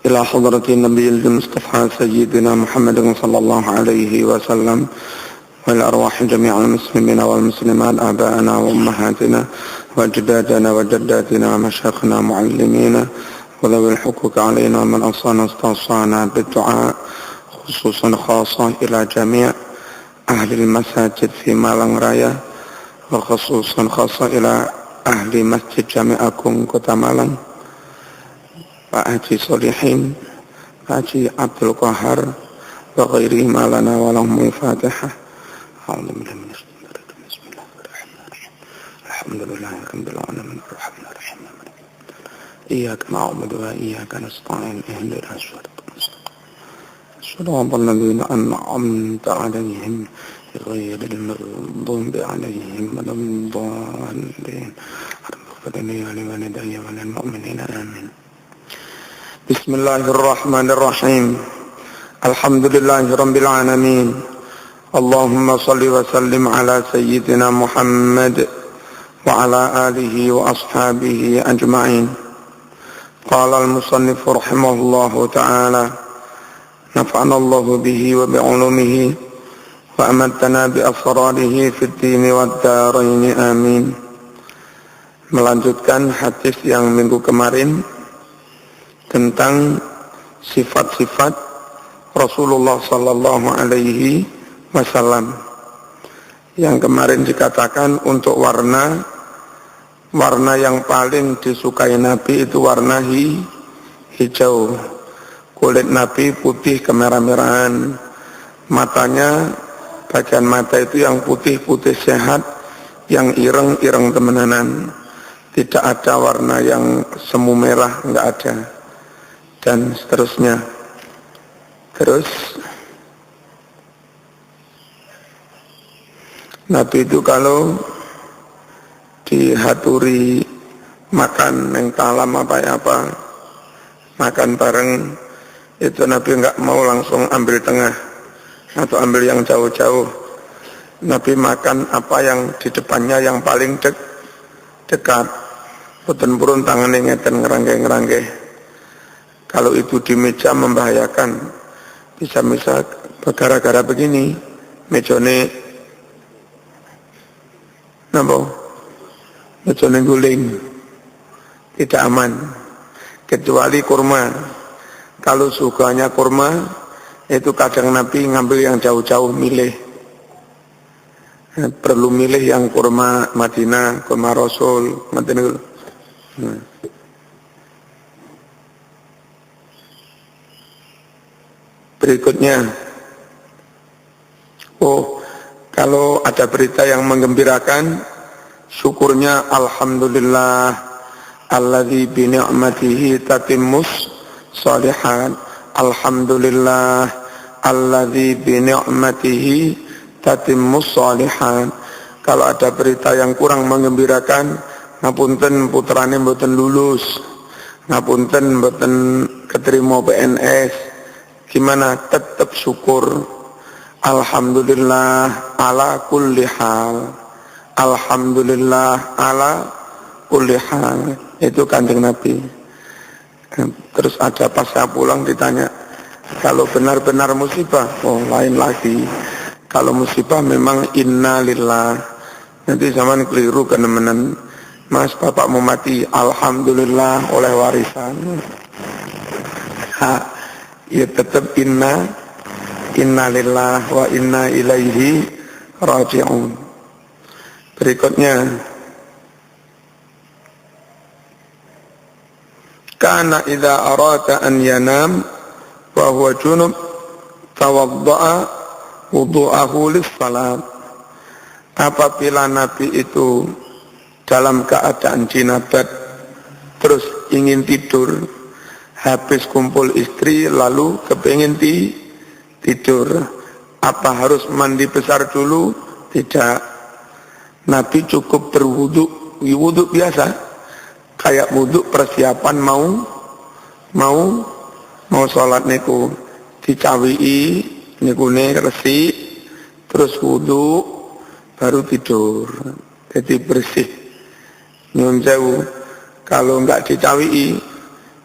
إلى حضرة النبي المصطفى سيدنا محمد صلى الله عليه وسلم وإلى أرواح جميع المسلمين والمسلمات آباءنا وأمهاتنا وأجدادنا وجداتنا ومشايخنا معلمينا وذوي الحقوق علينا من أوصانا واستوصانا بالدعاء خصوصا خاصة إلى جميع أهل المساجد في مالang Raya وخصوصا خاصة إلى أهل مسجد جامع Agung Kota Malang, Pak Haji Solihin, Pak Haji Abdul Qahar wa ghairihi malana wa lahumul Fatihah. Alhamdulillahirabbil alamin arrahmanir rahim. Iyyaka na'budu wa iyyaka nasta'in ihdinas siratal mustaqim. Shiratal ladzina an'amta 'alaihim ghairil maghdubi 'alaihim waladdallin. Alhamdulillahi wal mu'minina amin. Bismillahirrahmanirrahim. Alhamdulillahirabbil alamin. Allahumma shalli wa sallim ala sayyidina Muhammad wa ala alihi wa ashabihi ajma'in. Qala al-musannif rahimahullahu ta'ala nafa'ana Allahu bihi wa bi'ulumihi wa amatana bi asrarihi fid dini wad darain amin. Melanjutkan hadis yang minggu kemarin tentang sifat-sifat Rasulullah sallallahu alaihi wasallam. Yang kemarin dikatakan untuk warna yang paling disukai Nabi itu warna hijau. Kulit Nabi putih kemerah-merahan. Matanya, bagian mata itu yang putih-putih sehat, yang ireng-ireng temenanan. Tidak ada warna yang semu merah, enggak ada. Dan seterusnya. Terus Nabi itu kalau dihaturi makan yang talam apa makan bareng itu Nabi enggak mau langsung ambil tengah atau ambil yang jauh-jauh. Nabi makan apa yang di depannya yang paling dekat. Boten purun tangane ngeten ngerangke-ngerangke. Kalau itu di meja membahayakan. Bisa gara-gara begini mejane napa? Mejane guling. Tidak aman. Kecuali kurma. Kalau sukanya kurma itu kadang Nabi ngambil yang jauh-jauh milih. Perlu milih yang kurma Madinah, kurma Rasul, Madinah. Berikutnya, kalau ada berita yang menggembirakan, syukurnya alhamdulillah alladzi bi ni'matihi tatimmus shalihat. Alhamdulillah alladzi bi ni'matihi tatimmus shalihat. Kalau ada berita yang kurang menggembirakan, ngapunten putrane mboten lulus, ngapunten mboten keterima PNS, gimana? Tetap syukur. Alhamdulillah ala kulli hal. Alhamdulillah ala kulli hal. Itu kanjeng Nabi. Terus ada pas saya pulang ditanya, kalau benar-benar musibah, lain lagi. Kalau musibah memang innalillah. Nanti zaman keliru kenemenan. Mas, bapak mau mati, alhamdulillah oleh warisan. Ya tetap innalillah wa inna ilaihi raji'un. Berikutnya, kana idza arada an yanam wa huwa junub tawadda'a wudu'ahu lis-salat. Apabila Nabi itu dalam keadaan jinabat terus ingin tidur, habis kumpul istri lalu kepingin tidur, apa harus mandi besar dulu? Tidak. Nabi cukup berwudu, wudu biasa, kayak wudu persiapan mau sholat niku, dicawii niku resik, terus wudu baru tidur, jadi bersih. Nyun sewu, kalau enggak dicawii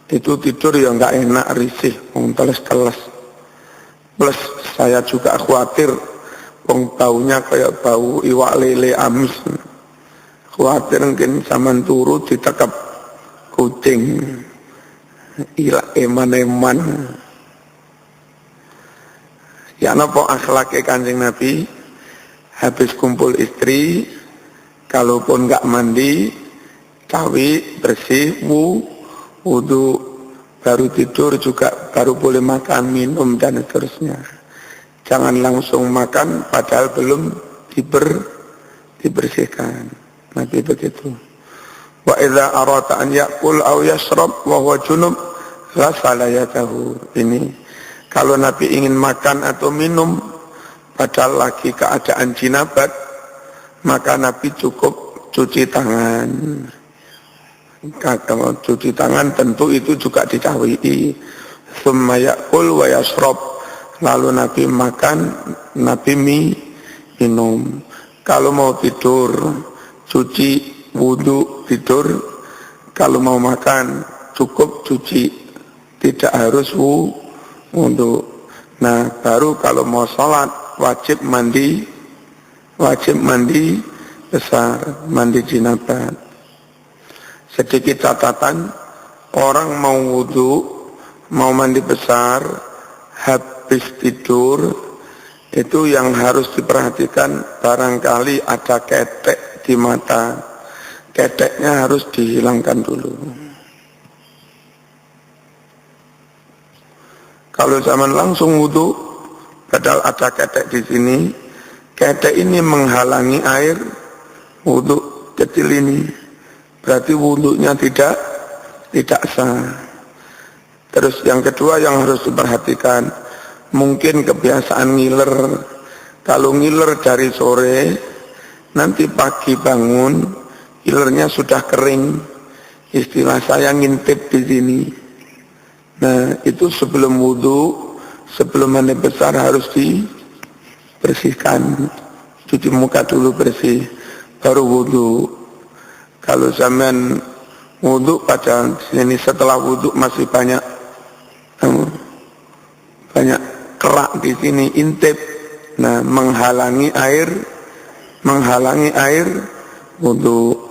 Itu tidur ya nggak enak, risih, teles-teles. Plus saya juga khawatir baunya kayak bau iwak lele amis. Khawatir mungkin zaman turu ditekap kucing. Eman-eman. Ya napa akhlaknya Kanjeng Nabi? Habis kumpul istri, kalaupun nggak mandi, cawi, bersih, wudu, baru tidur juga baru boleh makan, minum dan seterusnya. Jangan langsung makan padahal belum dibersihkan. Nabi begitu. Wa idza arata an ya'kul aw yashrab wa huwa junub ghasala yadahu. Ini kalau Nabi ingin makan atau minum padahal lagi keadaan jinabat, maka Nabi cukup cuci tangan. Kalau cuci tangan tentu itu juga dicawi. Tsumma ya'kul wa yashrab. Lalu Nabi makan, Nabi minum. Kalau mau tidur, cuci, wudu, tidur. Kalau mau makan, cukup cuci. Tidak harus wudu. Nah, baru kalau mau sholat, wajib mandi besar, mandi jinabat. Sedikit catatan, orang mau wudu, mau mandi besar, habis tidur, itu yang harus diperhatikan barangkali ada ketek di mata. Keteknya harus dihilangkan dulu. Kalau zaman langsung wudu, padahal ada ketek di sini, ketek ini menghalangi air wudu kecil ini. Berarti wudunya tidak sah. Terus yang kedua yang harus diperhatikan, mungkin kebiasaan ngiler. Kalau ngiler dari sore, nanti pagi bangun, ngilernya sudah kering. Istilah saya ngintip di sini. Nah, itu sebelum wudu, sebelum mandi besar harus dibersihkan. Cuci muka dulu bersih, baru wudu. Kalau zaman wudu pada sini setelah wudu masih banyak kerak di sini, intip. Nah, menghalangi air wudu.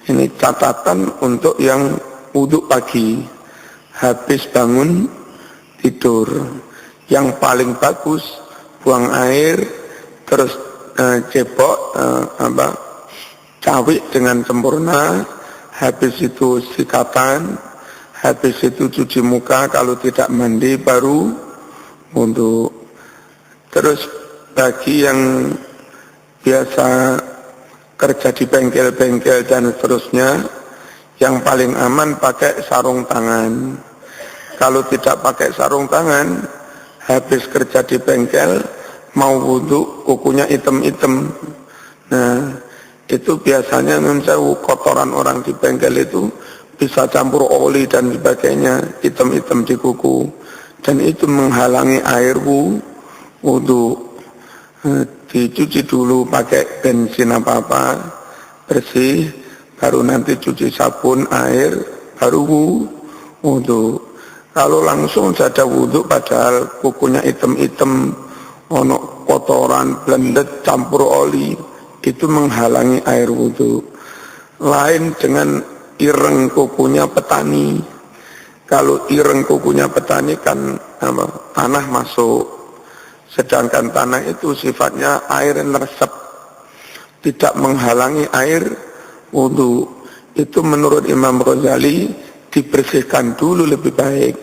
Ini catatan untuk yang wudu pagi. Habis bangun tidur, yang paling bagus buang air, terus cebok cawik dengan sempurna, habis itu sikatan, habis itu cuci muka, kalau tidak mandi baru wudu. Terus bagi yang biasa kerja di bengkel-bengkel dan seterusnya, yang paling aman pakai sarung tangan. Kalau tidak pakai sarung tangan, habis kerja di bengkel, mau wudu, kukunya hitam-hitam. Nah, itu biasanya kotoran orang di bengkel itu bisa campur oli dan sebagainya, hitam-hitam di kuku. Dan itu menghalangi air wudu. Dicuci dulu pakai bensin apa-apa, bersih. Baru nanti cuci sabun, air, baru wudu. Kalau langsung saja wudu padahal kukunya hitam-hitam, ono kotoran, blendet, campur oli, itu menghalangi air wudu. Lain dengan ireng kukunya petani. Kalau ireng kukunya petani kan tanah masuk. Sedangkan tanah itu sifatnya air meresap, tidak menghalangi air wudu. Itu menurut Imam Ghazali dibersihkan dulu lebih baik.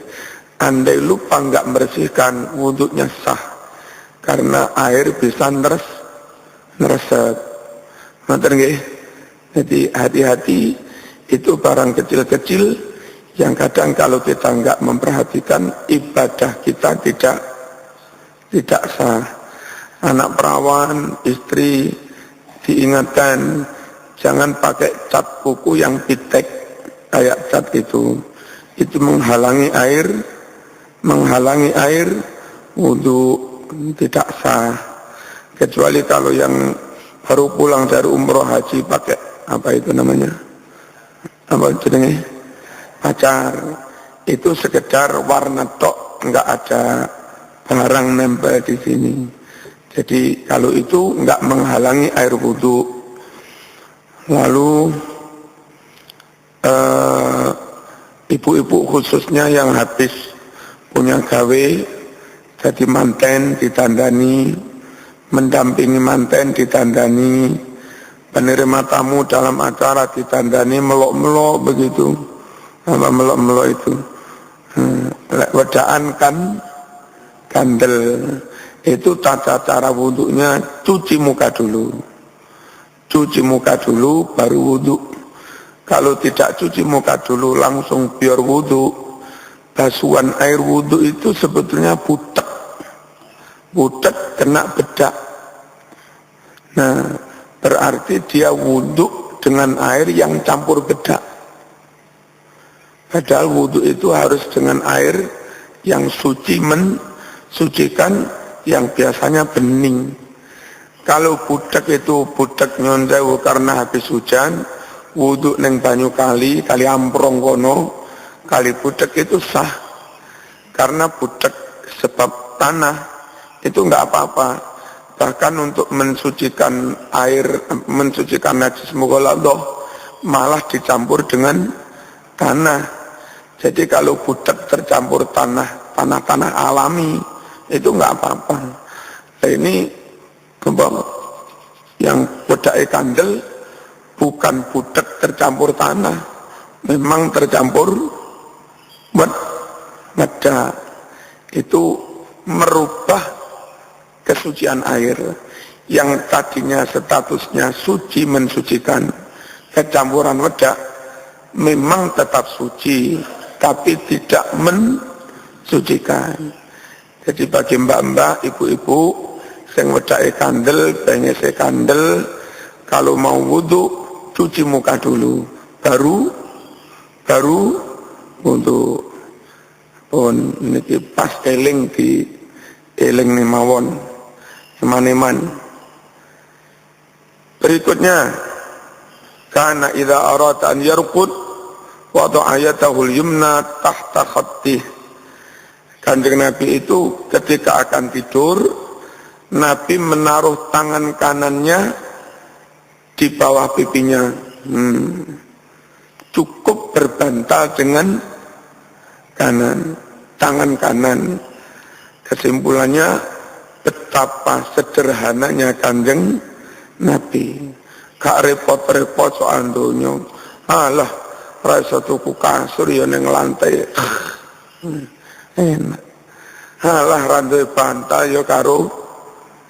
Andai lupa enggak membersihkan, wudunya sah, karena air bisa neresep. Jadi hati-hati, itu barang kecil-kecil yang kadang kalau kita enggak memperhatikan, ibadah kita tidak sah. Anak perawan, istri diingatkan, jangan pakai cat kuku yang pitek kayak cat itu menghalangi air wudu, tidak sah. Kecuali kalau yang baru pulang dari umroh haji pakai apa itu namanya, apa jenenge, pacar, itu sekedar warna tok, enggak ada barang nempel di sini. Jadi kalau itu enggak menghalangi air wudu. Lalu ibu-ibu khususnya yang habis punya gawe jadi manten ditandani, mendampingi manten ditandani, penerima tamu dalam acara ditandani, melok-melok begitu. Apa melok-melok itu? Wedaan kan kandel. Itu tata cara wudunya, cuci muka dulu. Cuci muka dulu baru wudu. Kalau tidak cuci muka dulu langsung biar wudu, basuhan air wudu itu sebetulnya butek. Butek kena bedak. Nah, berarti dia wudu dengan air yang campur bedak. Padahal wudu itu harus dengan air yang suci, mensucikan, yang biasanya bening. Kalau budak itu budak nyondewu karena habis hujan, wudu neng banyu kali amprong kono, kali budak itu sah. Karena budak sebab tanah itu enggak apa-apa. Bahkan untuk mensucikan air, mensucikan najis mughaladhah malah dicampur dengan tanah. Jadi kalau budak tercampur tanah alami itu enggak apa-apa. Nah, ini yang bedake kandel bukan budak tercampur tanah, memang tercampur bedak. Itu merubah kesucian air yang tadinya statusnya suci mensucikan, kecampuran bedak memang tetap suci tapi tidak mensucikan. Jadi bagi mbak-mbak, ibu-ibu sing wedake kandel, bengese kandel, kalau mau wudu cuci muka dulu, baru wudu. Pun niki pas eling di eling mawon eman-eman. Berikutnya, kana idza arada an yarqud wada'a yadahu al-yumna tahta khattih. Kanjeng Nabi itu ketika akan tidur, Nabi menaruh tangan kanannya di bawah pipinya. Cukup berbantal dengan kanan, tangan kanan. Kesimpulannya betapa sederhananya Kanjeng Nabi. Gak repot-repot soal donya. Alah, ra iso tuku kasur ya ning lantai. Enak. Halah rantai bantal ya karo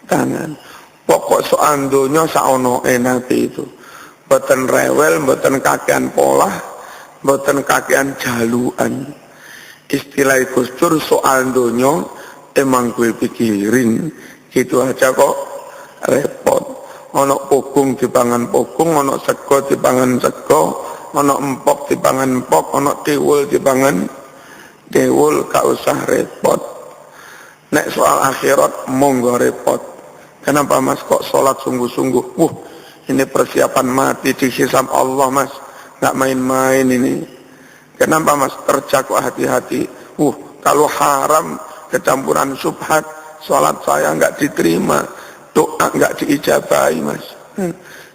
tangan. Pokok soal donya saono Nabi itu. Mboten rewel, mboten kakean polah, mboten kakean jaluan. Istilah Gus Dur soal donya emang gue pikirin. Gitu aja kok repot. Ono pokung dipangan pokung, ono sego dipangan sego, ono empok dipangan empok, ono tiwul dipangan tiwul, gak usah repot. Nek soal akhirat monggo repot. Kenapa mas kok sholat sungguh-sungguh? Ini persiapan mati dihisab Allah mas, gak main-main ini. Kenapa mas? Kerja kok hati-hati. Kalau haram kecampuran subhat, sholat saya gak diterima, doa gak diijabahi mas.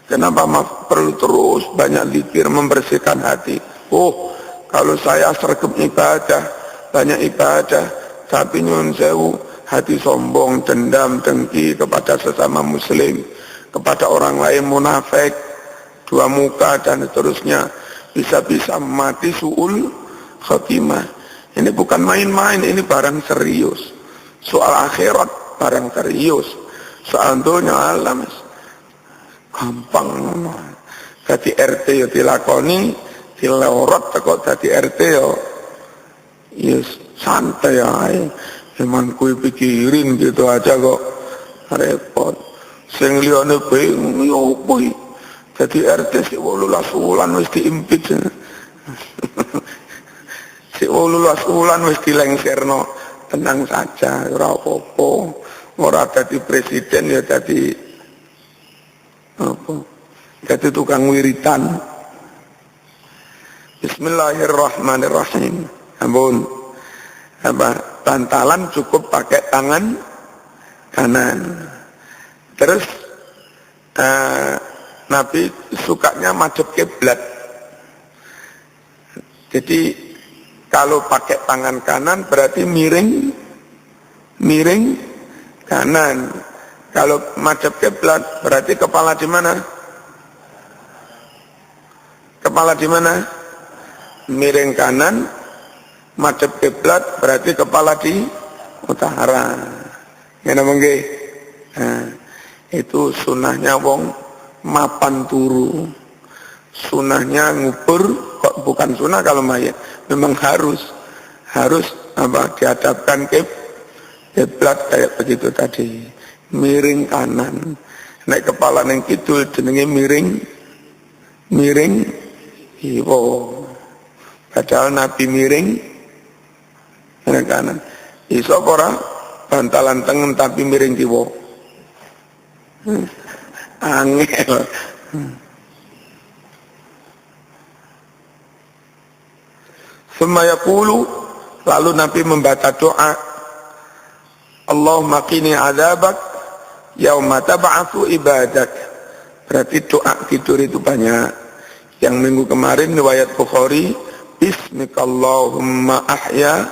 Kenapa mas perlu terus banyak zikir membersihkan hati? Kalau saya sergap ibadah, banyak ibadah, tapi nyuwun sewu, hati sombong, dendam, dengki kepada sesama muslim, kepada orang lain munafik, dua muka dan seterusnya, bisa-bisa mati su'ul khotimah. Ini bukan main-main, ini barang serius. Soal akhirat barang serius. Soal dunia alam gampang. Jadi RT ya dilakoni, dilorot kok jadi RT ya. Yes, santai aja. Cuman kui pikirin gitu aja kok repot. Sing liyane bingung yo boy. Jadi RT sik 18 wulan wis diimpit. Sik 18 wulan wis dilengserno. Tenang saja, ora apa-apa. Ora dadi presiden ya dadi apa? Dadi tukang wiritan. Bismillahirrahmanirrahim. Ampun. Bantalan cukup pakai tangan kanan. Terus Nabi sukanya madhep kiblat. Jadi kalau pakai tangan kanan berarti miring kanan. Kalau madhep kiblat berarti kepala di mana? Kepala di mana? Miring kanan, madhep kiblat berarti kepala di utara. Ngene mengke. Itu sunahnya wong mapan turu. Sunahnya ngubur kok bukan sunah kalau mayat. Memang harus dihadapkan kiblat kayak begitu tadi. Miring kanan. Nek kepala ning kidul jenenge miring kiwa. Padahal Nabi miring kanan. Iso ora bantalan tengen tapi miring kiwa. Angel. Semaya yaqulu, lalu Nabi membaca doa, Allahumma qini adzabak yauma tab'atsu ibadak. Berarti doa tidur itu banyak. Yang minggu kemarin riwayat Bukhari, bismika Allahumma ahya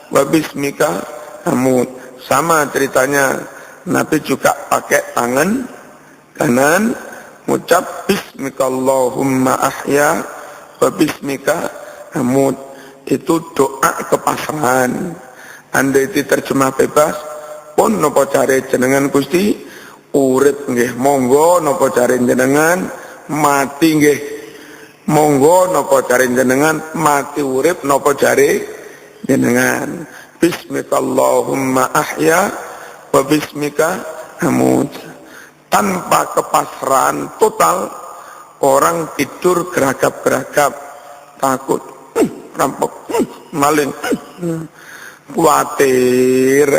wa bismika amut. Sama ceritanya, Nabi juga pakai tangan kanan mengucap bismika Allahumma ahya wa bismika amut. Itu doa kepasrahan. Andai diterjemah bebas pun napa cari jenengan Gusti urip nggih monggo, napa cari jenengan mati nggih monggo, napa cari jenengan mati urip, napa cari jenengan bismika Allahumma ahya wa bismika amut. Tanpa kepasrahan total orang tidur geragap-geragap, takut rampok, maling, khawatir,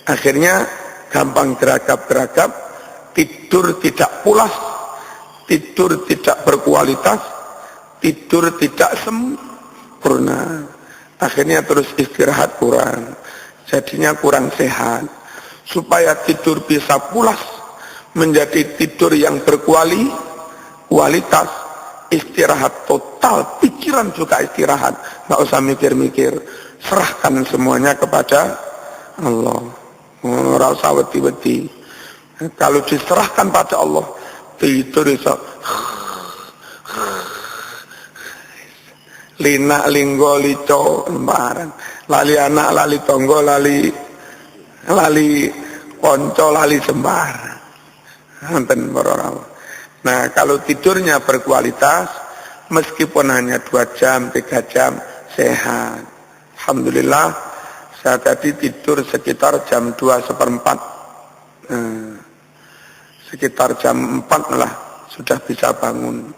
akhirnya gampang geragap-geragap, tidur tidak pulas, tidur tidak berkualitas, tidur tidak sempurna, akhirnya terus istirahat kurang, jadinya kurang sehat. Supaya tidur bisa pulas menjadi tidur yang berkualitas, istirahat total, pikiran juga istirahat, nggak usah mikir-mikir, serahkan semuanya kepada Allah. Ora usah wedi-wedi. Kalau diserahkan pada Allah, tidur iso lina linggo lico lembaran, lali anak, lali tonggo, lali konco, lali sembar. Nonton orang. Nah, kalau tidurnya berkualitas, meskipun hanya 2 jam, 3 jam, sehat. Alhamdulillah, saya tadi tidur sekitar jam 2:04. Sekitar jam 4 lah, sudah bisa bangun.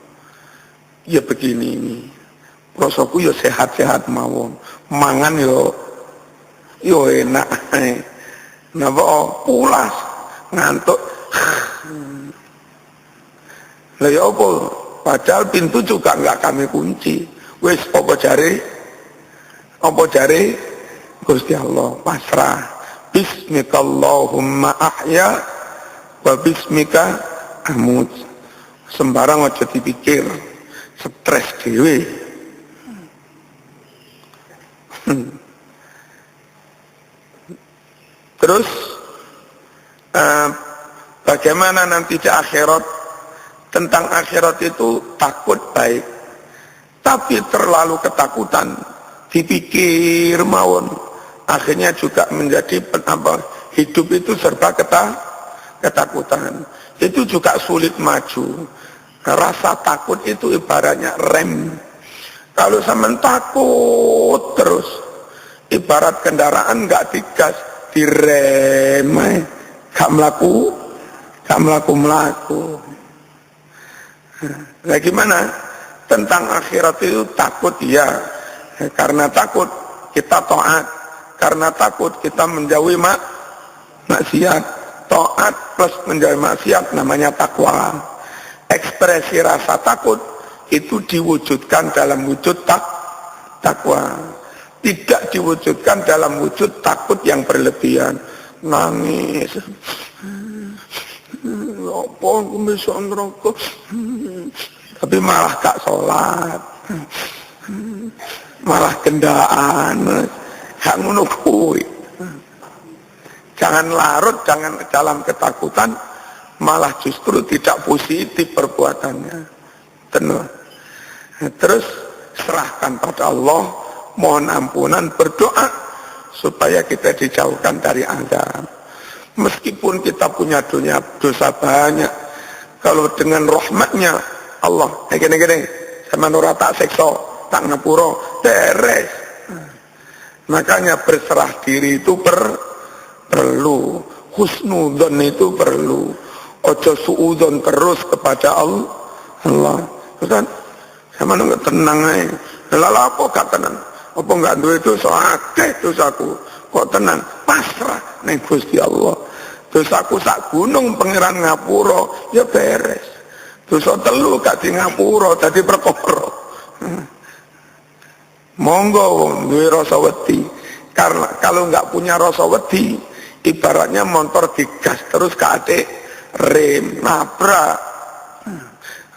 Ya begini ini. Prosoku ya sehat-sehat mawon. Mangan yo enak. Napa pulas, ngantuk. Lah ya apa? Padahal pintu juga enggak kami kunci. Wis apa jare? Apa jare? Gusti Allah pasrah. Bismika Allahumma ahya wa bismika amut. Sembarang aja dipikir. Stres dhewe. Terus bagaimana nanti di akhirat? Tentang akhirat itu takut baik, tapi terlalu ketakutan dipikir mawon, akhirnya juga menjadi hidup itu serba ketakutan. Itu juga sulit maju. Rasa takut itu ibaratnya rem. Kalau sampean takut terus, ibarat kendaraan nggak digas, direm, gak melaku. Nah gimana? Tentang akhirat itu takut ya. Karena takut kita taat, karena takut kita menjauhi maksiat. Taat plus menjauhi maksiat namanya takwa. Ekspresi rasa takut itu diwujudkan dalam wujud takwa. tidak diwujudkan dalam wujud takut yang berlebihan. Nangis. Apa aku bisa neraka? Tapi malah gak sholat. Malah gendaan. Gak ngono kuwi. Jangan larut, jangan dalam ketakutan, malah justru tidak positif perbuatannya. Tentu. Terus serahkan pada Allah, mohon ampunan, berdoa supaya kita dijauhkan dari azab. Meskipun kita punya dosa banyak, kalau dengan rahmatnya Allah, gini-gini, sama nura tak sekso, tak ngapuro, beres. Makanya berserah diri itu perlu, husnudzon itu perlu, ojo suudzon terus kepada Allah. Kan sama nunggu tenang aja. Lalu apa gak tenang? Apa gak duwe dosa akeh dosaku? Kok tenang? Pasrah ning Gusti Allah. Dosaku sak gunung pangeran ngapura, ya beres. Dosa telu gak di ngapura dadi perkara. Monggo duwe rasa wedi. Karena kalau nggak punya rasa wedi, ibaratnya motor digas terus kate rem, nabrak.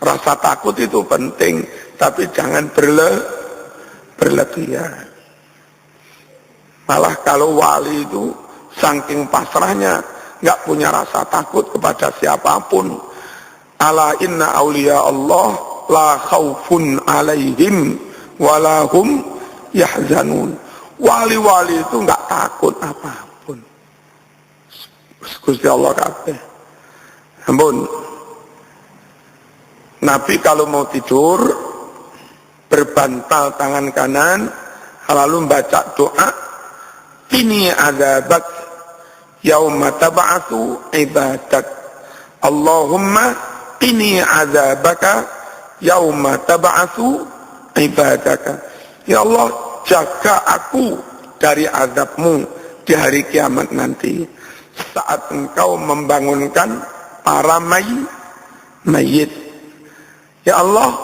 Rasa takut itu penting, tapi jangan berlebihan. Malah kalau wali itu saking pasrahnya, nggak punya rasa takut kepada siapapun. Ala inna auliya Allah la khaufun alaihim walahum yahzanun. Wali-wali itu nggak takut apapun. Gusti Allah kabeh. Ampun. Nabi kalau mau tidur berbantal tangan kanan lalu baca doa, ini adzabak yauma tab'atsu ibadak. Allahumma ini adzabaka yauma tab'atsu ibadaka. Ya Allah, jaga aku dari azabmu di hari kiamat nanti saat engkau membangunkan para mayit. Ya Allah,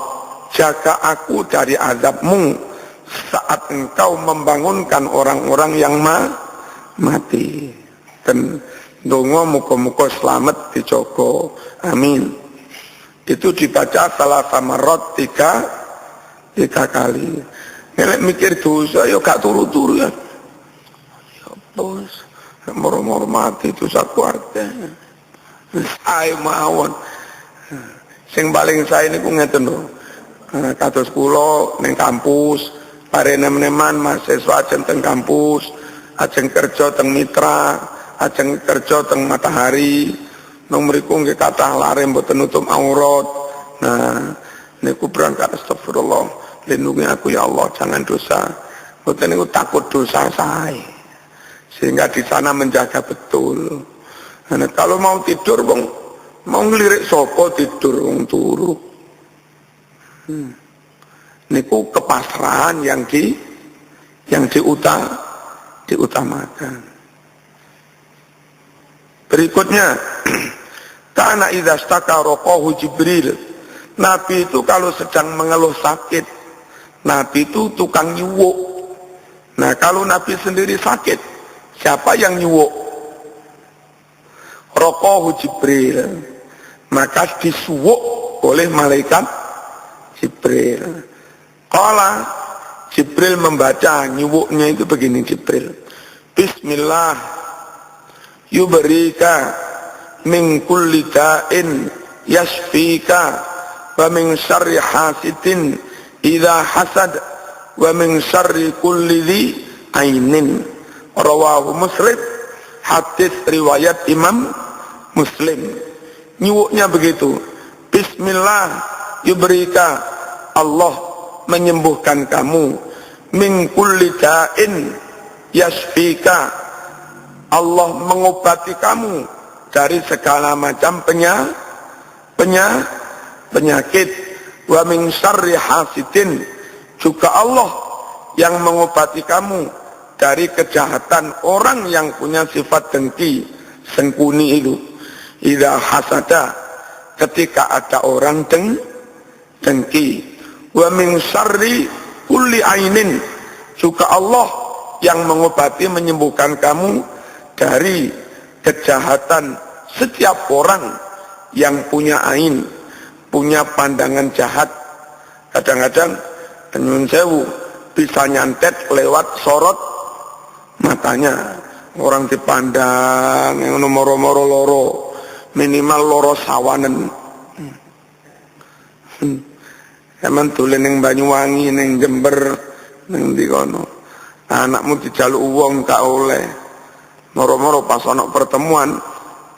jaga aku dari azabmu saat engkau membangunkan orang-orang yang mati. Dan dongo muka-muka selamat dijogo. Amin. Itu dibaca salah samarot tiga kali. Nek mikir dosa ya gak turu-turu ya. Ya bos, moro-moro mati dosa keluarga. Ayo mawon. Sing paling saya niku ngeten lho. Kados kula ning kampus, parenem-neman mahasiswa ajeng teng kampus, ajeng kerja teng Mitra, ajeng kerja teng Matahari. Nang mriku nggih kathah lare mboten nutup aurat. Nah, niku berangkat astagfirullah. Lindungi aku ya Allah, jangan dosa. Mboten niku takut dosa saya. Sehingga di sana menjaga betul. Nah, kalau mau tidur mau ngelirik sapa tidur wong turu. Niku kepasrahan yang diutamakan. Berikutnya, kana idza staka raqahu Jibril. Nabi itu kalau sedang mengeluh sakit, Nabi itu tukang nyuwuk. Nah, kalau Nabi sendiri sakit, siapa yang nyuwuk? Raqahu Jibril. Maka disuwuk oleh malaikat Jibril. Qala Jibril membaca nyuwuknya itu begini Jibril. Bismillah yubrika min kulli da'in yashfika wa min syarri hasidin idza hasad wa min syarri kulli dhi ainin. Rawahu Muslim. Hadis riwayat Imam Muslim. Nyuwuknya begitu. Bismillah yubrika, Allah menyembuhkan kamu. Min kulli da'in yashfika, Allah mengobati kamu dari segala macam penyakit. Wa min syarri hasidin, juga Allah yang mengobati kamu dari kejahatan orang yang punya sifat dengki, sengkuni itu. Idza hasada, ketika ada orang dengki. Wa min syarri kulli ainin, Juga Allah yang mengobati, menyembuhkan kamu dari kejahatan setiap orang yang punya ain, punya pandangan jahat. Kadang-kadang nyuwun sewu bisa nyantet lewat sorot matanya. Orang dipandang yang moro-moro loro, minimal loro sawanen. Emang tulen ning Banyuwangi, ning Jember, ning ndi kono. Anakmu dijaluk wong gak oleh. Moro-moro pas ana pertemuan,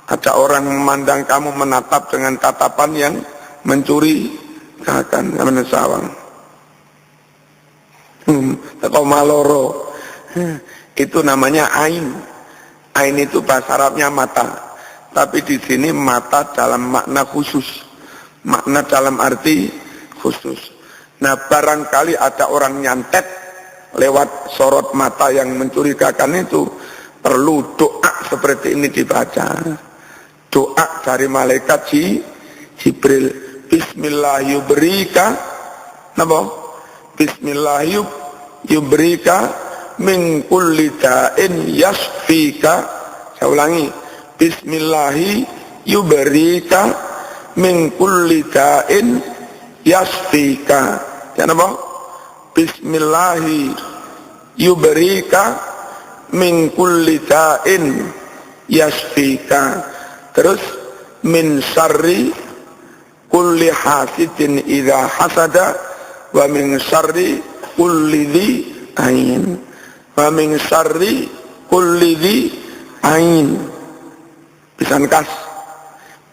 ada orang memandang kamu, menatap dengan tatapan yang mencurigakan, namanya sawang. Teko maloro. Itu namanya ain. Ain itu bahasa Arabnya mata. Tapi di sini mata dalam makna khusus. Makna dalam arti khusus. Nah, barangkali ada orang nyantet lewat sorot mata yang mencurigakan itu, perlu doa seperti ini dibaca. Doa dari malaikat Jibril. Bismillahirrahmanirrahim. Napa? Bismillahirrahmanirrahim. Min kulli da'in yasfika. Saya ulangi. Bismillahirrahmanirrahim. Min kulli da'in yasfika. Jangan apa? Bismillahirrahmanirrahim. Min kulli da'in yasfika. Terus min syarri kulli hasidin idza hasada wa min syarri kulli dhi ain. Wa min syarri kulli dhi ain. Pisan kas.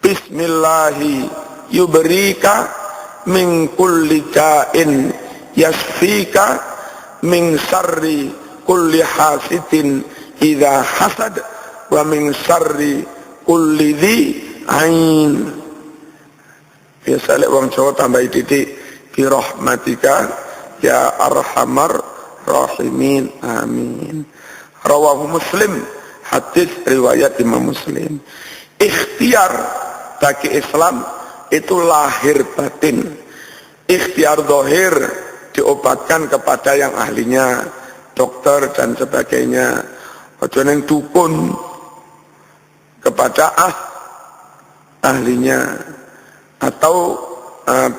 Bismillahi yubrika min kulli da'in yasfika min syarri kulli hasidin idza hasad wa min syarri kulli dhi ain. Biasa lek wong Jawa tambahi titik bi rahmatika ya arhamar rahimin, amin. Rawahu Muslim, hadis riwayat Imam Muslim. Ikhtiar bagi Islam itu lahir batin. Ikhtiar zahir diobatkan kepada yang ahlinya, dokter dan sebagainya. Ojo neng dukun, kepada ahlinya. Atau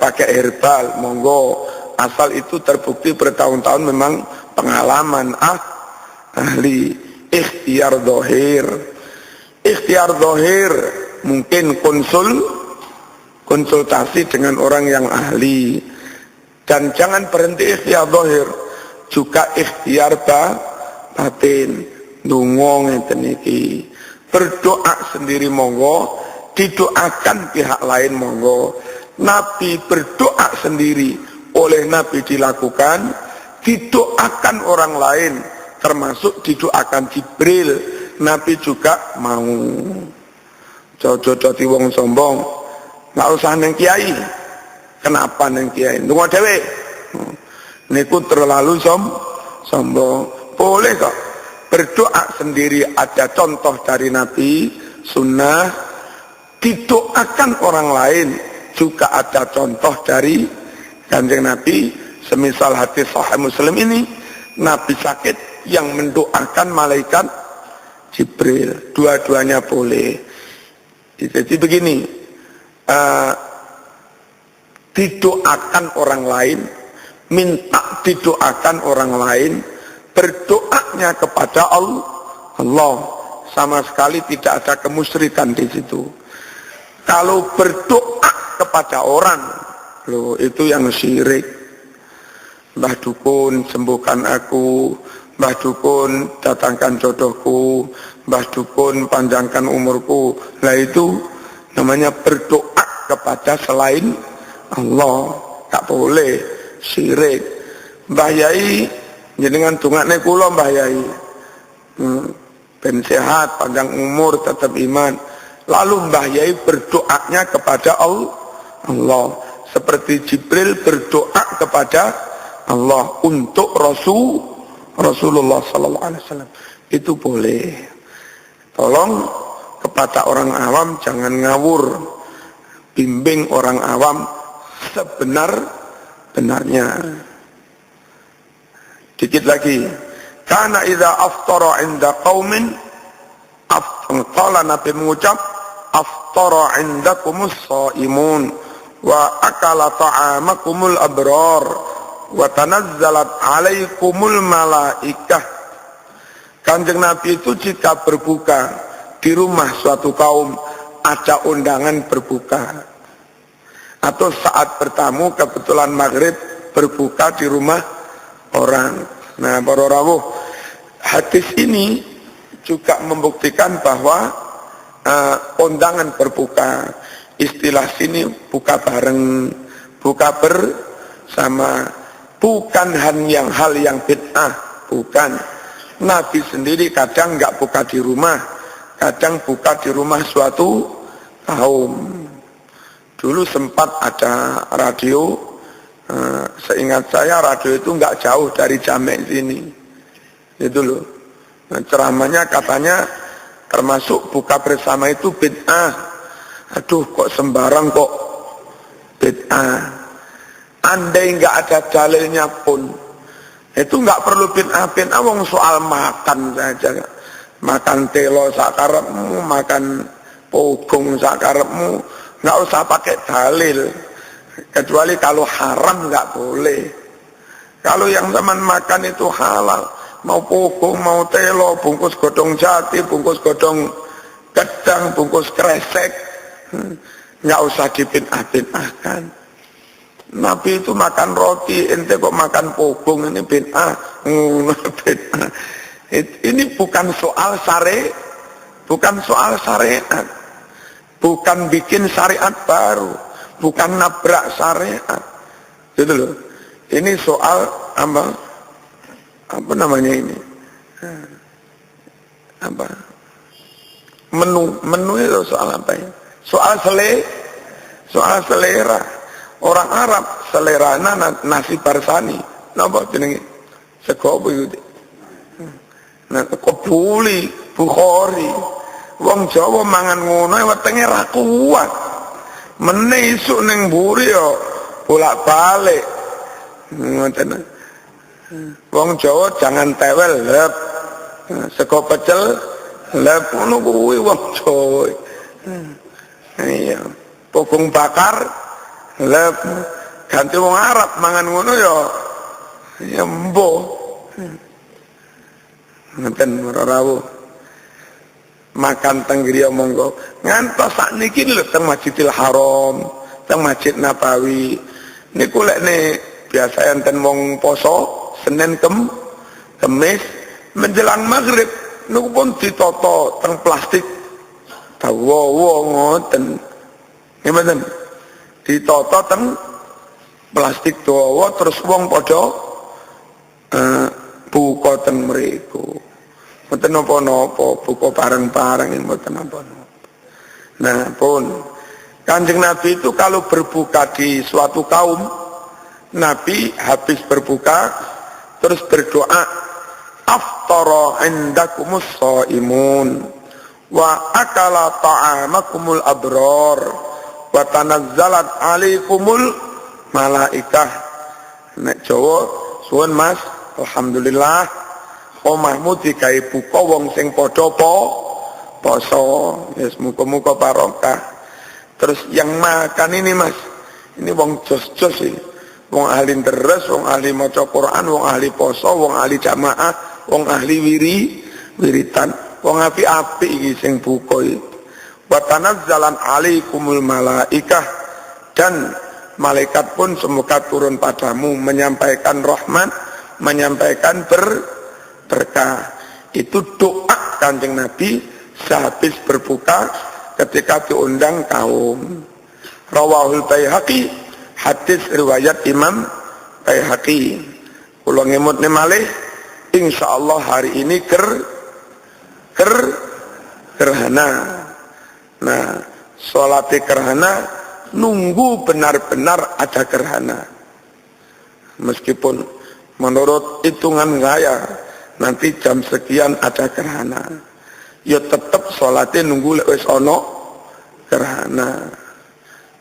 pakai herbal, monggo. Asal itu terbukti bertahun-tahun memang pengalaman ahli. Ikhtiar zahir. Ikhtiar zahir mungkin konsultasi dengan orang yang ahli. Dan jangan berhenti ikhtiar zahir, juga ikhtiar batin. Ndonga ngeten iki. Berdoa sendiri monggo, didoakan pihak lain monggo. Nabi berdoa sendiri, oleh Nabi dilakukan, didoakan orang lain, termasuk didoakan Jibril, Nabi juga mau. Jojo-jojo wong sombong, nggak usah neng kiai. Kenapa neng kiai? Ndonga dhewe. Niku terlalu sombong. Boleh kok berdoa sendiri, ada contoh dari Nabi, sunnah. Didoakan orang lain juga ada contoh dari Kanjeng Nabi. Semisal hadis Sahih Muslim ini, Nabi sakit yang mendoakan malaikat Jibril. Dua-duanya boleh. Jadi begini, didoakan orang lain, minta didoakan orang lain, berdoanya kepada Allah, sama sekali tidak ada kemusyrikan di situ. Kalau berdoa kepada orang, loh, itu yang syirik. Mbah Dukun sembuhkan aku, Mbah Dukun datangkan jodohku, Mbah Dukun panjangkan umurku. Nah itu namanya berdoa kepada selain Allah. Tak boleh, syirik. Mbah Yai jenengan dongakne kula Mbah Yai, ben sehat, panjang umur, tetap iman. Lalu Mbah Yai berdoanya kepada Allah, seperti Jibril berdoa kepada Allah untuk Rasulullah sallallahu alaihi wasallam. Itu boleh. Tolong kepada orang awam jangan ngawur. Bimbing orang awam sebenar-benarnya. Dikit lagi. Kana idza aftara 'inda qaumin qala Nabi mengucap aftara 'indakumus shaimun wa akala ta'amakumul abrar wa tanazzalat 'alaikumul malaikah. Kanjeng Nabi itu jika berbuka di rumah suatu kaum ada undangan berbuka, atau saat bertamu kebetulan maghrib berbuka di rumah orang. Nah, para rawuh, hadis ini juga membuktikan bahwa undangan berbuka, istilah sini buka bareng, buka bersama, bukan hal yang bid'ah, bukan. Nabi sendiri kadang nggak buka di rumah, kadang buka di rumah suatu kaum. Dulu sempat ada radio, seingat saya radio itu nggak jauh dari Jamek sini, itu loh. Nah, ceramahnya katanya termasuk buka bersama itu bid'ah. Aduh, kok sembarang kok bid'ah. Andai nggak ada dalilnya pun, itu nggak perlu bid'ah. Wong soal makan saja, makan telo sakarepmu, makan pogong sakarepmu, nggak usah pakai dalil. Kecuali kalau haram nggak boleh. Kalau yang teman makan itu halal, mau pogong, mau telo, bungkus godong jati, bungkus godong gedang, bungkus kresek, nggak usah dibid'ah-bid'ahkan. Nabi itu makan roti, ente kok makan pogong, ini bid'ah. Bid'ah. Ini bukan soal bukan soal syariat, bukan bikin syariat baru, bukan nabrak syariat, gitu loh. Ini soal apa namanya ini? Apa? Menu itu soal apa ya? Soal selera. Orang Arab selerana nasi barsani, napa jenenge? Sego apa itu? Nah, kebuli, bukhori. Wong Jawa mangan ngono wetenge ra kuat. Meneh isuk ning mburi yo bolak-balik. Ngoten. Wong Jawa jangan tewel, lep. Sego pecel, lep ngono kuwi wong Jawa. Iya, pogong bakar lep, ganti wong Arab mangan ngono ya mbuh. Ngeten ora rawuh. Makan teng griya monggo. Ngantos sakniki lho teng Masjidil Haram, teng Masjid Nabawi. Niku lekne biasa enten wong poso Senin Kemis menjelang maghrib niku pun ditata teng plastik. Dawa ngoten. Nggih mboten? Ditata teng plastik dawa terus wong padha buka teng mriku. Mboten napa-napa, buka bareng-bareng mboten napa-napa. Nah, pun Kanjeng Nabi itu kalau berbuka di suatu kaum, Nabi habis berbuka terus berdoa, aftara indakumus shaimun wa akala ta'amakumul abrar wa tanazzalat alaikumul malaikah. Nek Jawa suwun Mas, alhamdulillah omahmu digawe buka wong sing padha poso. Yes, muga-muga barokah. Terus yang makan ini Mas, ini wong jos-jos ini. Wong ahli deres, wong ahli maca Quran, wong ahli poso, wong ahli jamaah, wong ahli wiritan, wong api-api iki sing buka iki. Wa tanazzalan alaikumul malaikah, dan malaikat pun semoga turun padamu menyampaikan rahmat, menyampaikan berkah. Itu doa Kanjeng Nabi sehabis berbuka ketika diundang kaum. Rawahul Baihaqi, hadis riwayat Imam Baihaqi. Kula ngemutne malih, insyaallah hari ini gerhana. Nah, salat gerhana nunggu benar-benar ada gerhana. Meskipun menurut hitungan saya nanti jam sekian ada gerhana, ya tetap sholatnya nunggu wis ono gerhana.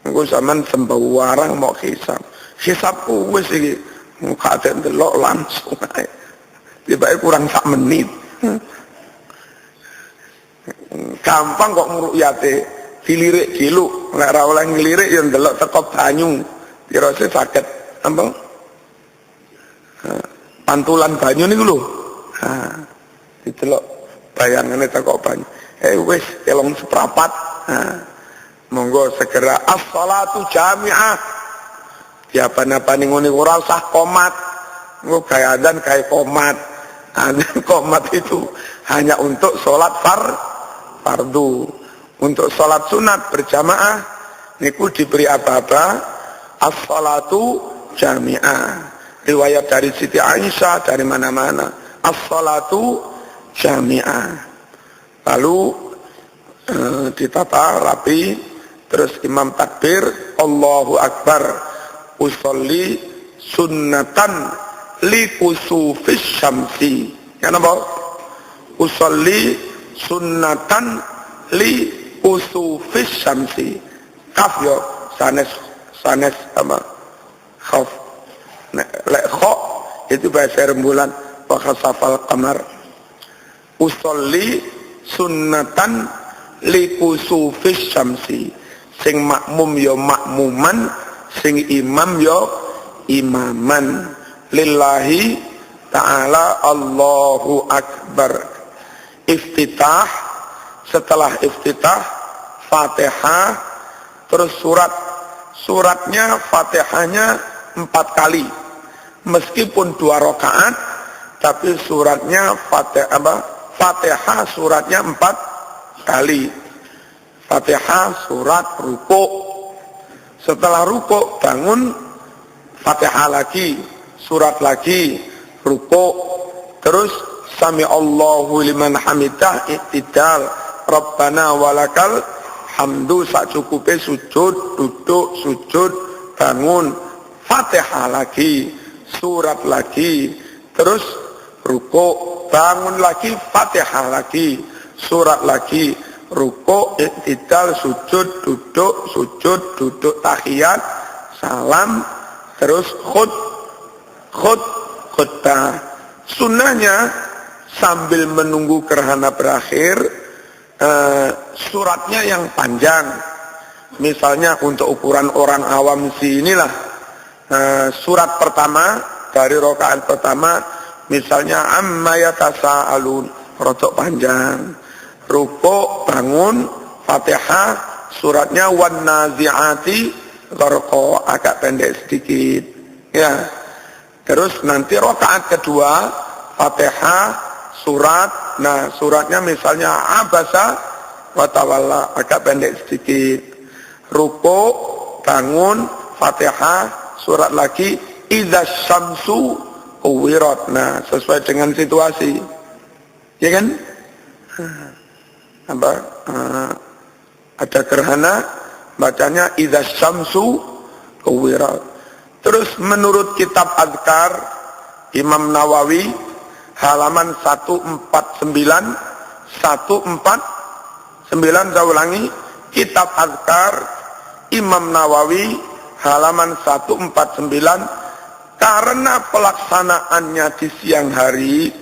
Nunggu zaman sembah warang mau hisab ku wis iki muka delok langsung ae tiba-tiba kurang sak menit. Gampang kok ngru'yate dilirik giluk, nek ora oleh ngelirik ya ndelok teko banyu. Dirose saged apa? Pantulan banyu niku lho. Didelok bayangane teko banyu. Wis telung seprapat. Monggo segera as-shalatu jami'ah. Diapa-apane ngene ora usah komat. Engko gawe adzan gawe komat. Adzan komat itu hanya untuk salat fardu. Untuk salat sunat berjamaah niku diberi apa-apa as-shalatu jami'ah. Riwayat dari Siti Aisyah dari mana-mana as-shalatu jami'ah. Lalu ditata rapi, terus imam takbir Allahu Akbar, usolli sunnatan li kusufis syamsi. Kenapa? Usolli sunnatan li kusufis syamsi. Kaf yo sanes apa? Khaf. Lek kha itu bahasa rembulan wa khasafal qamar. Usolli sunnatan li kusufis syamsi. Sing makmum yo makmuman, sing imam yo imaman. Lillahi ta'ala Allahu Akbar. Iftitah, setelah iftitah Fatihah, terus suratnya Fatihahnya 4 kali, meskipun 2 rakaat, tapi suratnya Fatihah suratnya 4 kali. Fatihah surat rukuk, setelah rukuk bangun Fatihah lagi, surat lagi, rukuk, terus sami Allahu liman hamidah, i'tidal, Rabbana walakal hamdu, sak cukupe sujud, duduk, sujud, bangun, Fatihah lagi, surat lagi, terus rukuk, bangun lagi, Fatihah lagi, surat lagi, rukuk, i'tidal, sujud, duduk, tahiyat, salam, terus khutbah. Sunnahnya sambil menunggu gerhana berakhir, suratnya yang panjang. Misalnya untuk ukuran orang awam inilah, surat pertama dari rakaat pertama, misalnya amma yatasaalun, rodok panjang. Rukuk, bangun, Fatihah, suratnya wan nazi'ati gharqa, agak pendek sedikit. Ya. Terus nanti rakaat kedua Fatihah, surat, nah suratnya misalnya abasa wa tawalla, agak pendek sedikit. Rukuk, bangun, Fatihah, surat lagi, idza syamsu kuwirat. Nah, sesuai dengan situasi. Ya kan? Ada gerhana, bacanya idza syamsu kuwirat. Terus menurut kitab Adhkar Imam Nawawi halaman 149, saya ulangi, kitab Adhkar Imam Nawawi halaman 149, karena pelaksanaannya di siang hari,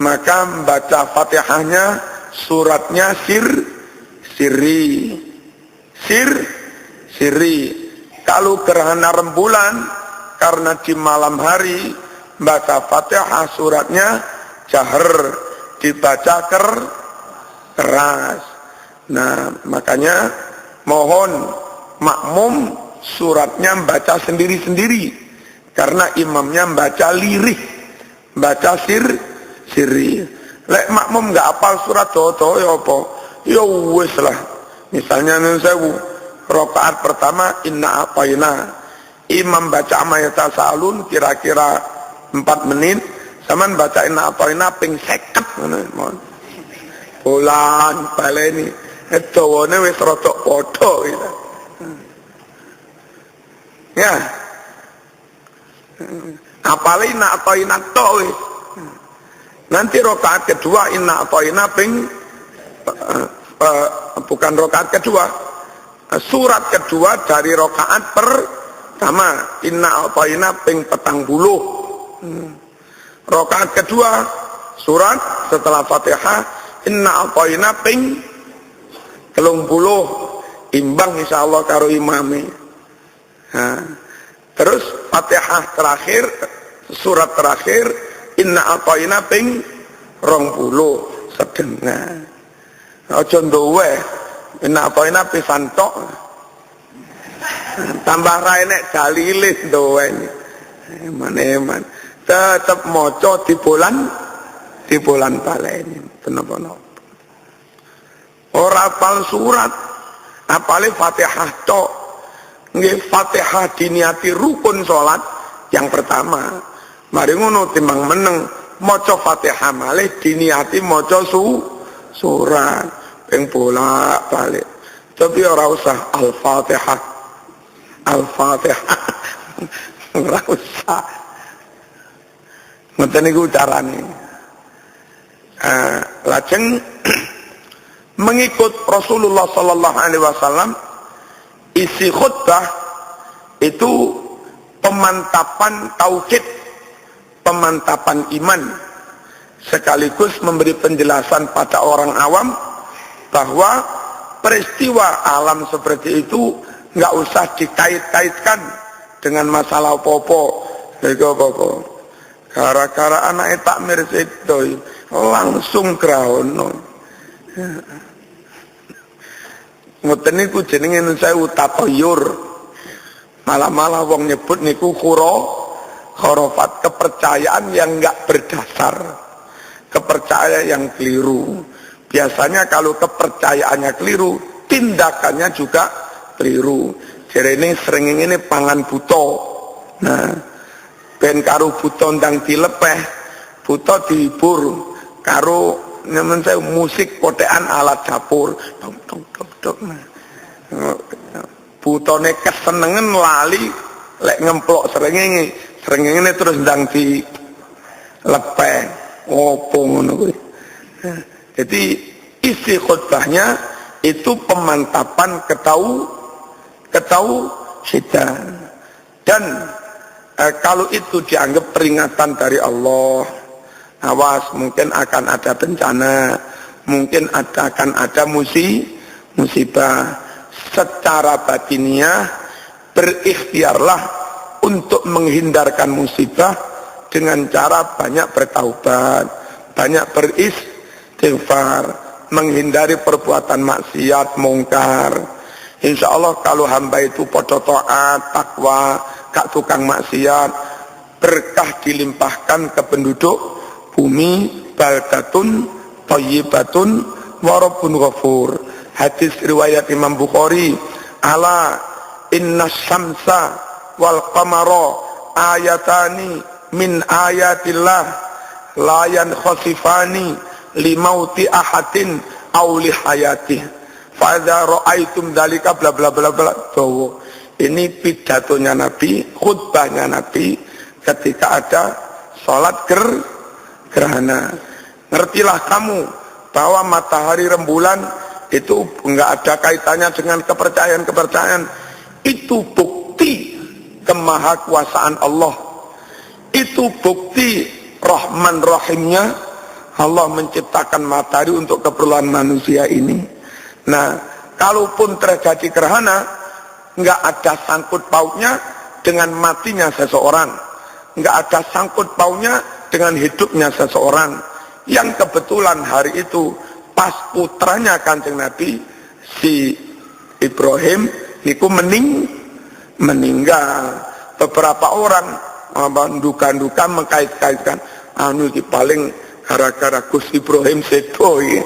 maka membaca Fatihahnya suratnya sirri. Kalau gerhana rembulan, karena di malam hari, baca Fatihah suratnya jahar, dibaca keras. Nah, makanya mohon makmum suratnya baca sendiri-sendiri, karena imamnya baca lirih, baca sirri. Lek makmum nggak hafal surat toto ya apa? Ya wis lah. Misalnya sewu rakaat pertama inna a'tayna, imam baca amma yatasaalun kira-kira 4 menit, sampean baca inna a'tayna ping 50 ngono. Bulan baleni dawane wis rada padha gitu. Ya. Apale inna a'tayna to wis. Nanti rakaat kedua inna a'tayna ping bukan rakaat kedua, surat kedua dari rakaat pertama, inna a'tayna ping 40. Rakaat kedua surat setelah Fatihah inna a'tayna ping 30 imbang insyaallah karo imame. Nah, terus Fatihah terakhir surat terakhir inna a'tayna ping 20 sedengah. Aja nduwe inna a'tayna pisan tok. Tambah rae nek dalile nduwe. Eman-eman tetep maca di bulan baleni penapa-napa. Ora apal surat, apale Fatihah tok. Nggih Fatihah diniati rukun salat yang pertama. Mari ngono timbang meneng maca Fatihah malih diniati maca surat ping bolak-balik. Tapi ora usah Al-Fatihah. Al-Fatihah. Ora usah. Ngoten niku carane. Lajeng mengikut Rasulullah sallallahu alaihi wasallam isi khutbah itu pemantapan tauhid, pemantapan iman, sekaligus memberi penjelasan pada orang awam bahwa peristiwa alam seperti itu nggak usah dikait-kaitkan dengan masalah apa-apa. Gara-gara anak takmir sedo langsung kraono. Ngoten niku jenenge saya tatayur. Malah-malah wong nyebut niku khurafat, kepercayaan yang enggak berdasar. Kepercayaan yang keliru. Biasanya kalau kepercayaannya keliru, tindakannya juga keliru. Jarene srengenge ini pangan buta. Nah, ben karo buta ndang dilepeh, buta dihibur karo nemen saya musik kotekan alat dapur. Dong dong dong dong. Butane kesenengan lali lek ngemplok srengenge. Srengenge terus ndang dilepeh. Opo ngono kuwi. Jadi isi khutbahnya itu pemantapan ketauhidan. Dan kalau itu dianggap peringatan dari Allah, awas mungkin akan ada bencana, mungkin akan ada musibah. Secara batiniah berikhtiarlah untuk menghindarkan musibah dengan cara banyak bertaubat, banyak beristighfar, menghindari perbuatan maksiat, mungkar. Insya Allah kalau hamba itu podo taat, takwa, gak tukang maksiat, berkah dilimpahkan ke penduduk bumi, baldatun thayyibatun wa rabbun ghafur. Hadis riwayat Imam Bukhari, ala inna syamsa wal qamara ayatani min ayatillah la yankhasifani limauti ahadin aw li hayatih fa idza ra'aitum dzalika bla bla bla bla. Ini pidatonya Nabi, khutbahnya Nabi ketika ada sholat gerhana. Ngertilah kamu bahwa matahari rembulan itu enggak ada kaitannya dengan kepercayaan-kepercayaan. Itu bukti kemahakuasaan Allah. Itu bukti Rahman Rahimnya Allah menciptakan matahari untuk keperluan manusia ini. Nah, kalaupun terjadi gerhana, enggak ada sangkut pautnya dengan matinya seseorang, enggak ada sangkut pautnya dengan hidupnya seseorang. Yang kebetulan hari itu pas putranya Kanjeng Nabi si Ibrahim niku meninggal. Beberapa orang duka-duka mengkait-kaitkan anu iki paling gara-gara Gus Ibrahim sedo iki.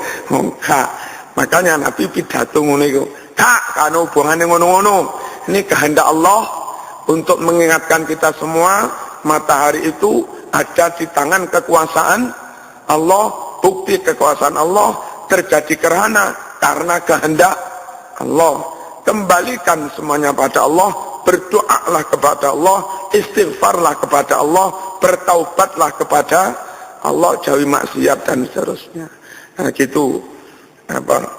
Makanya Nabi pidato ngono iku. Kak, kan hubungane ngono-ngono. Ini kehendak Allah untuk mengingatkan kita semua, matahari itu ada di tangan kekuasaan Allah, bukti kekuasaan Allah, terjadi gerhana karena kehendak Allah. Kembalikan semuanya pada Allah, berdoalah kepada Allah, istighfarlah kepada Allah, bertaubatlah kepada Allah, jauhi maksiat dan seterusnya. Nah gitu.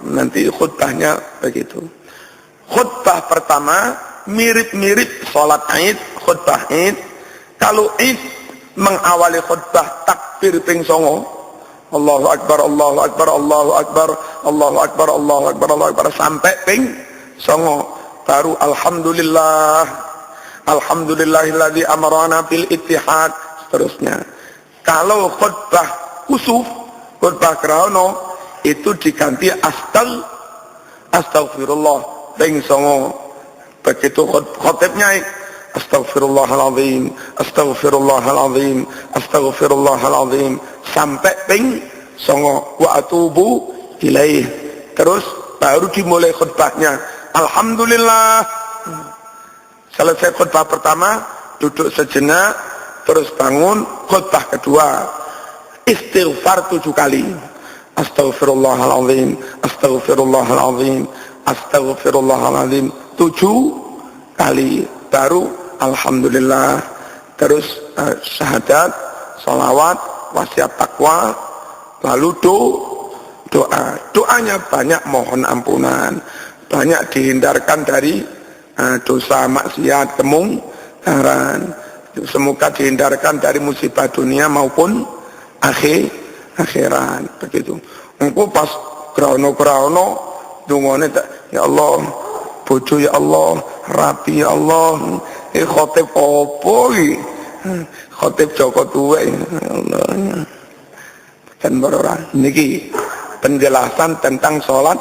Nanti khutbahnya begitu. Khutbah pertama mirip-mirip sholat Id, khutbah Id. Kalau Id mengawali khutbah takbir ping 9. Allahu akbar Allahu akbar Allahu akbar Allahu akbar Allahu akbar Allahu akbar sampai ping 9 baru alhamdulillah alhamdulillahilladzi amarana bil ittihad seterusnya. Kalau khutbah kusuf, khutbah krono itu diganti astagfirullah ping 9. Begitu khotibnya Astaghfirullahaladzim, astaghfirullahaladzim, astaghfirullahaladzim sampai ping 9 wa atubu ilaih. Terus baru dimulai khutbahnya. Alhamdulillah. Selesai khutbah pertama, duduk sejenak, terus bangun khutbah kedua. Istighfar 7 kali. Astaghfirullahaladzim, astaghfirullahaladzim, astaghfirullahaladzim 7 kali. Baru alhamdulillah, terus syahadat, salawat, wasiat takwa, lalu doanya banyak mohon ampunan, banyak dihindarkan dari dosa maksiat kemungkaran, semoga dihindarkan dari musibah dunia maupun akhirat. Begitu. Engko pas krono dungane ya Allah, bojo ya Allah, rapi ya Allah, khotib opo iki? Khotib Joko Tuwek ya Allah. Dan berora niki penjelasan tentang sholat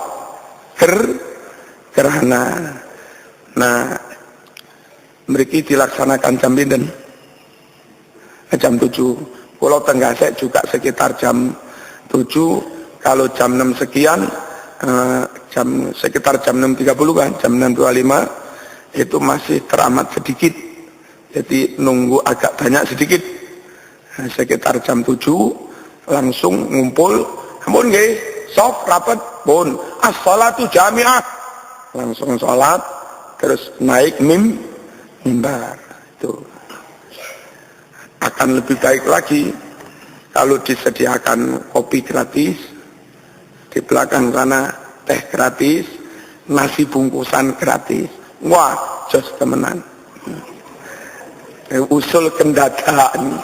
gerhana. Nah, mriki dilaksanakan jam pinten? Jam 7. Kalau Tenggasek juga sekitar jam 7. Kalau jam 6 sekian sekitar jam 6.30 kan, jam 6.25 itu masih teramat sedikit, jadi nunggu agak banyak sedikit. Sekitar jam 7 langsung ngumpul, ampun nggih, sof rapat pun as-shalatu jami'ah, langsung sholat terus naik mimbar. Itu akan lebih baik lagi kalau disediakan kopi gratis, di belakang sana teh gratis, nasi bungkusan gratis. Wah, jos temenan. Usul kendataan.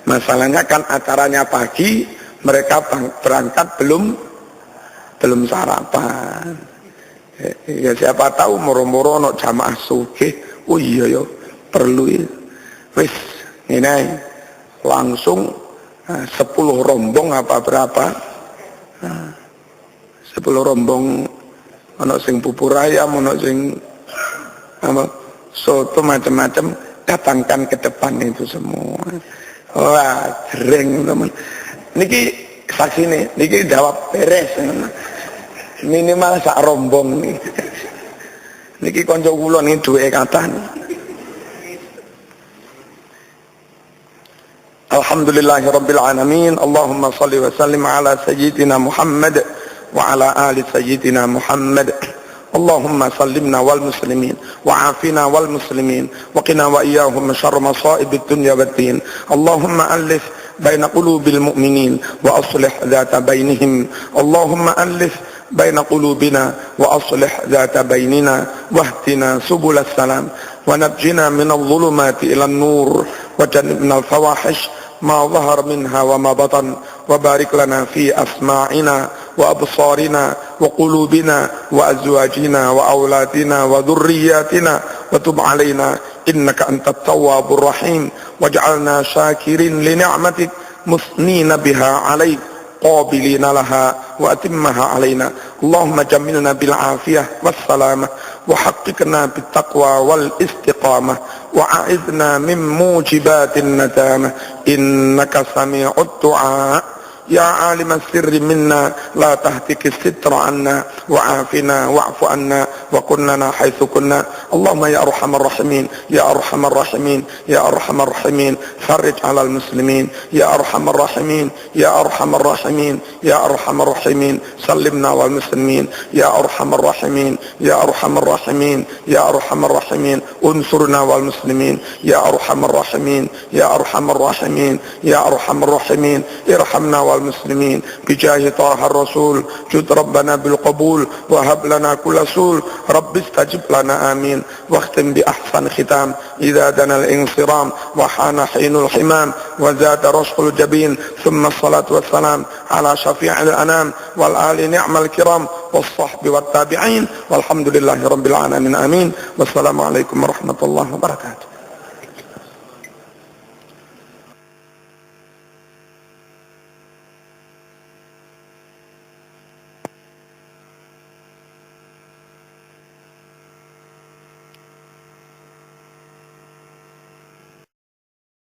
Masalahnya kan acaranya pagi, mereka berangkat belum sarapan. Ya siapa tahu moro-moro ono jamaah sugih. Oh iya ya, perlu ya. Wis ini langsung 10 rombong apa berapa? 10 rombong, ono sing bubur ayam, ono sing soto macam-macam, datangkan ke depan itu semua. Wah, jering teman. Niki saksi nih, niki jawab beres. Minimal sak rombong nih. Niki konco kula nih duwe kata nih. Alhamdulillahirabbil alamin. Allahumma shalli wa sallim ala sayyidina Muhammad wa ala ali sayyidina Muhammad. Allahumma sallimna wal muslimin wa afina wal muslimin wa qina wa iyyahum syarra masaibid dunya waddin. Allahumma alif baina qulubil mu'minin wa aslih dhata bainihim. Allahumma alif baina qulubina wa aslih dhata bainina wahdina subulas salam wa najjina minadh dhulumati ilan nur wa jannibna al fawahish ma dhahar minha wa ma batan wa barik lana fi asma'ina wa absarina wa qulubina wa azwajina wa auladina wa dhurriyyatina wa tub alaina innaka antat tawwabur rahim waj'alna syakirin li ni'matik musnina biha alaik qabilina laha wa atimmaha alaina. Allahumma jammilna bil afiyah was salamah wa haqqiqna bit taqwa wal istiqamah wa a'idna min mujibatin nadamah innaka sami'ud du'a. Ya alim as-sirri minna la tahtik as-sitra anna wa'afina wa'fu anna wa kunnana haitsu kunna. Allahumma ya arhamar rahimin ya arhamar rahimin ya arhamar rahimin farij 'alal muslimin ya arhamar rahimin ya arhamar rahimin ya arhamar rahimin sallimna wal muslimin ya arhamar rahimin ya arhamar rahimin ya arhamar rahimin unsurna wal muslimin ya arhamar rahimin ya arhamar rahimin ya arhamar rahimin irhamna والمسلمين بجاه طه الرسول جد ربنا بالقبول وهب لنا كل سول رب استجب لنا آمين واختم بأحسن ختام إذا دنا الانصرام وحان حين الحمام وزاد رشق الجبين ثم الصلاة والسلام على شفيع الأنام والآل نعم الكرام والصحب والتابعين والحمد لله رب العالمين آمين والسلام عليكم ورحمة الله وبركاته.